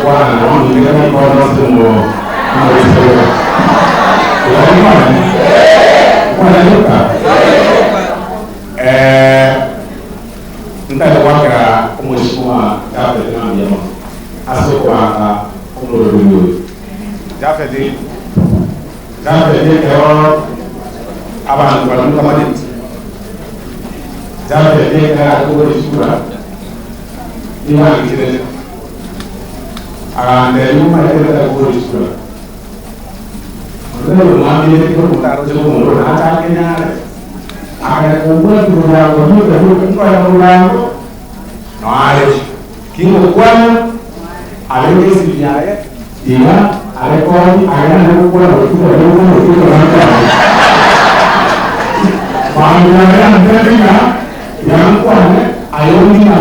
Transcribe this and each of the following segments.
Bwana ndio kwa somo amesema nta wakira kumshukuma Jafet na mjama asokwa kumlolo Jafet leo abantu banuka madit Jafet leo ko sura ni wa kire agande yuma leo ko sura ndio mwambie kwa mtaro sio mmoja hata Kenya akakuwa kuna wajua kwa mlango na ale kingo kwana alenge sibiaye ila alikuwa ayana kwa wajua Bangladesh Amerika yang kwana ayoni na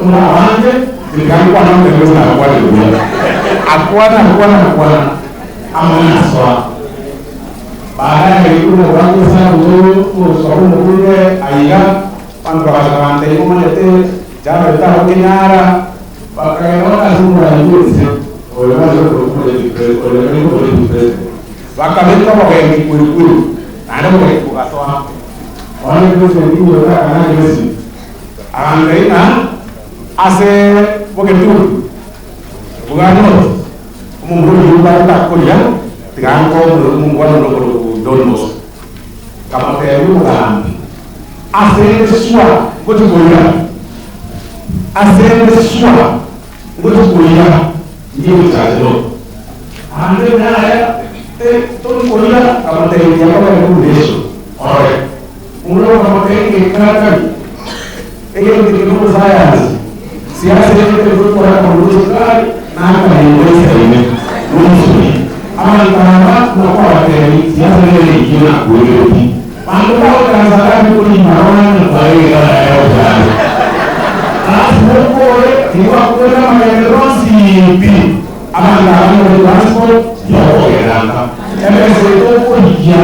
kuna wanje nikangwa na ndio na kwa dunia akwana amana sawa baada ya kuna watu sana usoro mkule aiga pangrawante kama yote jana tao kinara wakaona sura nzuri wale wakameka kwa kikuru ana kwa kuatoa wale ndio ndio kana Yesu angaina ase boketu bugano mumuru yubata kulia tigango mungwana no donos kama peru lambi asende swa gotu kulia ndio tazelo ande na ton kulia kama teru yako ni kuleso ore mulo kama teru kaka ege ndiko saya siasa ndio kwa kuruhusu na kwa ndio ama kama na kwa teri siasa ile ingine kuelewi mambo kwa Tanzania ni maana na faida yao sana alafu ni kwa kuona maendeleo sipi ama na transport yao yanaenda MSA kwa njia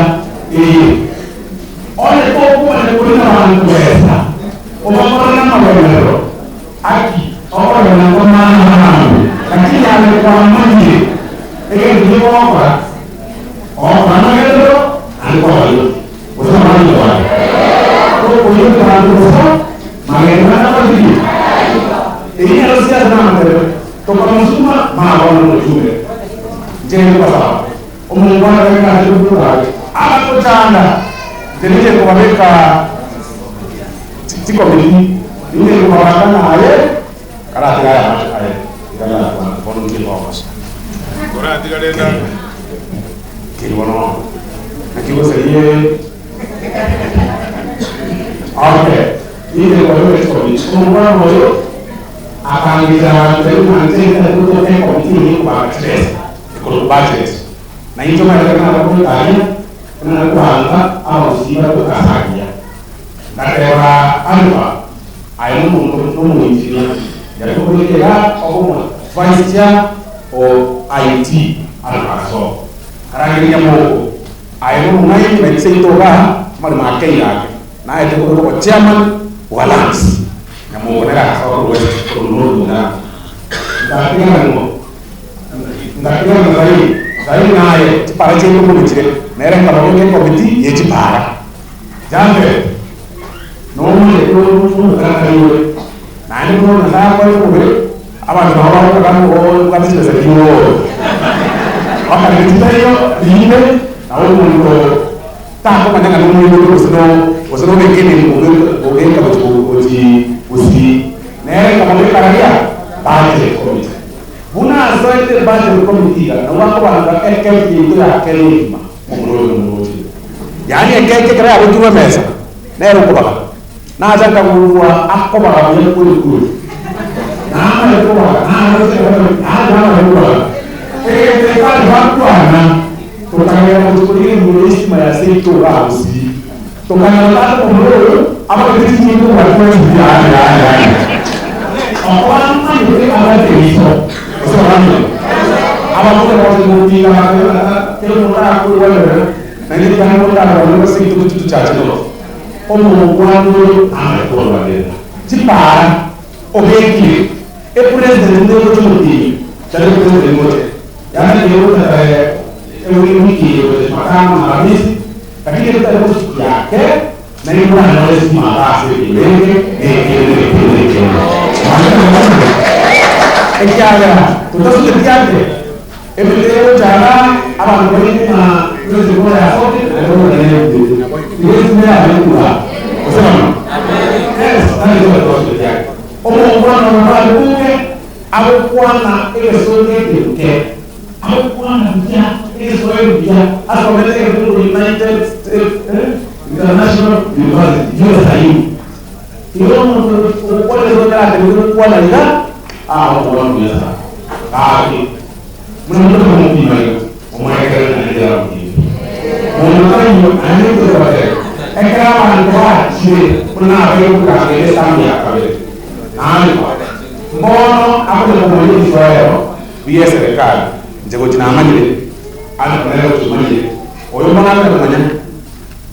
ole kwa kuna watu pesa unaona maendeleo aki au na kwa maana lakini alikuwa mmoja ndio kwa na ndio alikuwa wale usema nini wale kwa hiyo tunataka maana na hivi ndio siasa na mbele kwa msuma maana mtume je kwa sababu umungwana kama ndio wale hapo tanda ndio kwa weka tiko mimi ndio kwa wana haya karati haya ndio kwa ndio kwa Ora tigarenda kibono akiwa sahihi okay ile kwa hiyo kwa moyo akaangiza ndio manzeka ndio kwa komiti kwa stress kwa budget na hiyo maana kwa tayari kuna kuanga au siba kwa kasagia na kwa alfa ayo mungu injinia ya kuelekea au vice chair o IT almaso karanginya moko ayo ngai mensei toga mar makai yake na ito ko chairman walance na mo na so west ko na ndakia sai naye para che ko bitire nere kama ko komiti yeji para jambe no mo ko kana yo na ni ko na ko apa bawa kan oh kan sudah sekian akan ditayo ini tahu mulu tak apa jangan mulu usno begini mungkin kalau usi nere kamu dia budget komite buna zote budget komite kan wako wana itu kelima mulu yani kira ada cuma mesa nere ko baka na jaka mulu akko baka yang kul nama itu nama watu ana tukanya kuchukulia mulishi mayasi tu rausi tukanya watu mmoja ama kitu kingine watu ya apa ndio ada hizo sababu ama kwa mmoja kama kila mtu wewe na ile kama mtu anaweza kitu chache ndio omo kwando amekuwa wale tipara obeki e presidente ndio mtu jadi itu remote yang itu wiki makam Alhamisi tapi kita harus yakin na ini bukan harus dimaafkan kita sudah tiada itu cara apa namanya terus juga ya so itu sebenarnya itu lah betul nanti kita terus tiada orang itu aku kuana itu sudah itu aku kuana dia itu sudah dia asal mereka itu United States International University USIU itu kuana itu ada kuana ya orang biasa kaki menurut mungkin mereka yang ada menurut anda itu apa ekran kuat sih pernah berbuka ini sama ya kabel Mono aku dah pernah di Israel, biasa dekat. Jago jenama jadi, anak mereka cuma jadi. Orang mana ada namanya?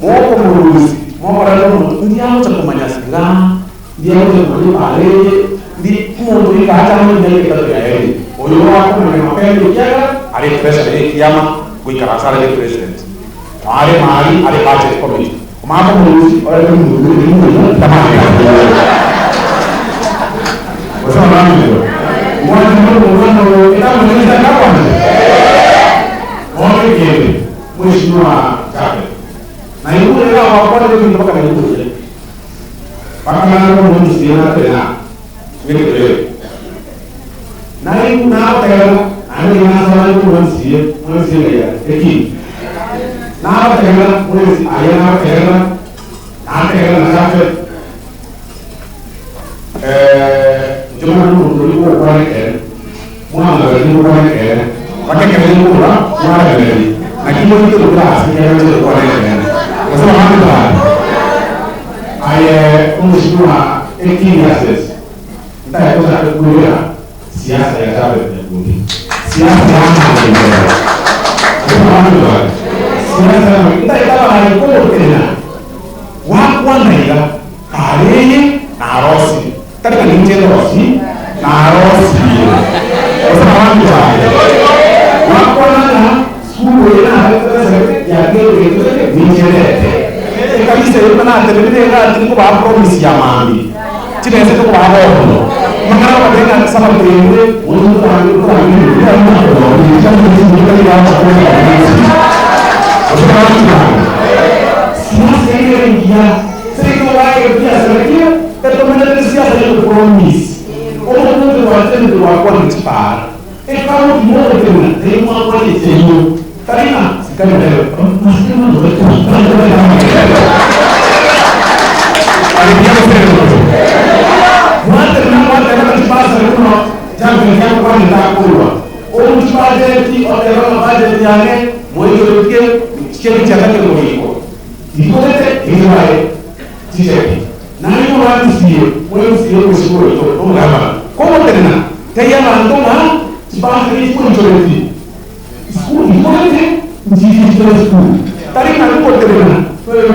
Mau pemulus, mau orang dia mau cakap banyak segala, dia mau cakap banyak pare, di mau beri kacang menjadi kita terjadi. Orang aku memang apa yang dia kan? Ada presiden, kiamat, kui kerasa ada presiden. Ada mari, ada budget komisi. Mau pemulus, orang pemulus, bersama itu, orang kita mengingat kawan, orang ini, semua capek. Nah itu adalah apa yang kita pakai itu. Pakaian orang Muslim ada, begitu. Nah itu nak terang, anda yang asal itu Muslim ya, ekip. Nak terang, ayah nak terang capek. Cuma dulu orang kan, mana ada orang kan, pakai kerja orang, mana ada ni. Nak kita itu beras, kita itu orang kan. Masa mana? Ayah semua ekiniases. Entah itu ada kuliah, siasa yang ada kuliah. Siasa yang ada. Mana? Siasa entah itu ada kuliah. Wakuan mereka, hari ini narosi. Tadi kan ini narosi. Bersama kita. Wakuan semua yang ada yang itu bincang. Kali saya pernah terlihat itu bawa provinsi Jambi. Cina itu bawa apa? Mengapa dengan sama dengan untuk orang ini? Semua saya dia, saya kawai dia sebenarnya, ketemuan siapa yang promis. Orang itu wajar itu wakuan cepat. Kalau mau dengan, terima kasih senyum. Karena sekarang ada masih mana betul. Ada dia betul. Wajar nama cepat seruno, jangan wanita keluar. Orang cepat jadi orang apa jadi yang mau ikut sekali jangan terlalu. Itu baik. Jadi, nanti orang sih, bersyukur itu, orang apa? Kau terima? Tiada orang tu mah, cepat ini pun jadi. School itu kan jadi school. Tadi kan kau terima? Jadi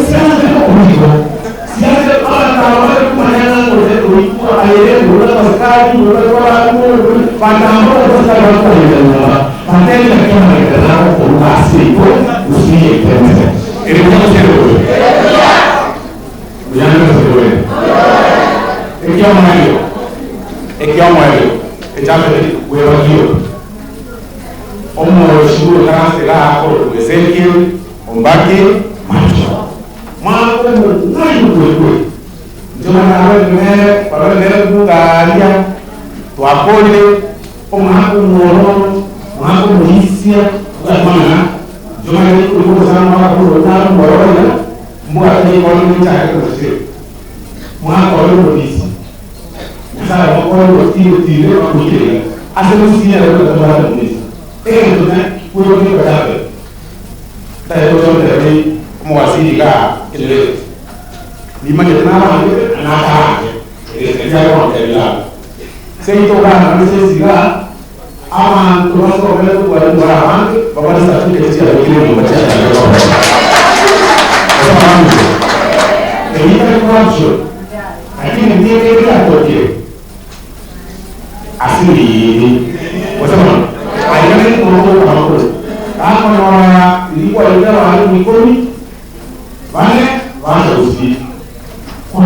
siapa siapa orang orang mana itu ayat bulan sekali bulan pandang bulan Pantai yang kita lakukan komunikasi itu usia internet. Ini bukan sesuatu. Yang sesuatu. Ekian malu. Kejabat itu wajib. Omor syukur karena setelah aku Ezekiel, Ombaki, macam. Malu naik tu. Cuma kalau bukan dia, tu aku ni, aku ngorong. Aku Malaysia, mana? Cuma itu sama aku orang baru ya, buat ni orang mencari kerja. Mana orang Malaysia? Misalnya orang Malaysia aku ni, asal Malaysia ada orang Malaysia. Itu kan, pulau ni berapa? Tapi orang dari Malaysia juga, itu. Lima juta orang itu anak. Itu orang dari lah. Saya itu orang Malaysia juga. Aman, terus kalau itu buat orang, bapak satu kecil lagi yang baca. Ini kan kurang. lakini ndiye atoke asili wasema ayani kwa hapo hapo na ilikuwa ile wale mikoni wale usi kwa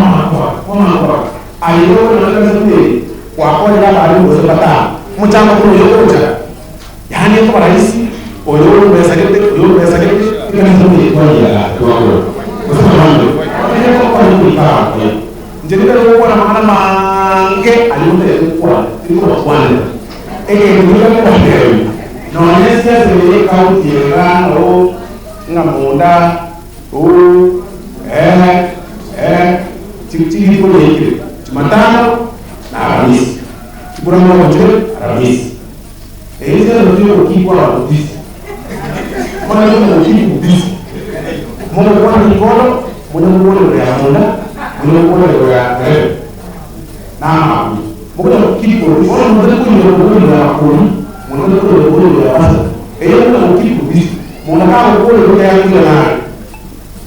ayo na ndio kwa kwenda bali usipata mchanga kwa yote yani kwa rahisi oyo pesa kile kile ndio kwa ya kwa jadi kalau orang mana mangke alimut itu kwan kita bukan dia nonnya sih sebenarnya kau kira ngamunda ciri-ciri itu dia cuma tahu habis kurang mau muncul habis ini saya lebih oke kalau habis mana itu mau habis mau bukan di kolam mau ya munda mau ya nah bukan kipu orang muda pun ya pun muda pun ya pas mau kipu bis mau nak boleh ya punya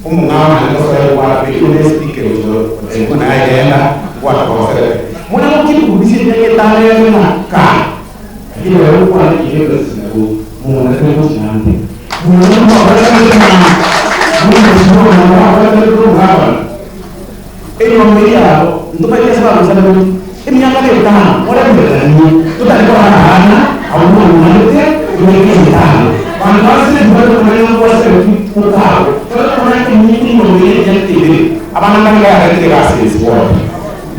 mengawan kalau saya buat video speaker itu pun ada lah buat proses mau kipu bis dia tahu yang nak jadi baru buat ini terus mau nak terus nanti ini memilih untuk baca sebab misalnya ini yang kali utama orang berani itu tak ada anak awal manusia memiliki utama pantasnya bukan orang kuasa itu tahu kalau orang ini memilih yang tinggi apa namanya kayak ada kreasi semua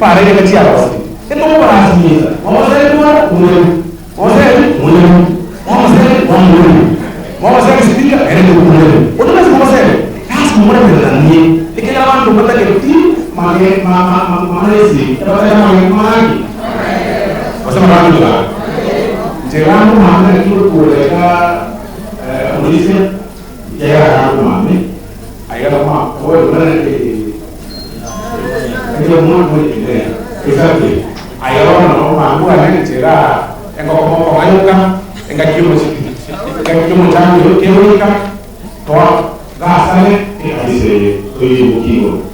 pada dia kecil apa sih itu mau berhasil mau saya keluar mau saya sedikit ada udah masih mau saya semua berani ikilah orang betul betul mana sih? Coba saya mana lagi? Masa mana juga? Jangan mana itu boleh Indonesia ya mana? Ayah lama, oh benar ini. Itu mau ini. Exactly. Ayah lama bukan cerah. Engkau mau ayo kan? Engkau cuma sih. Engkau cuma jangan dulu kan? Toh gasanya ini sih. Tujuh kilo.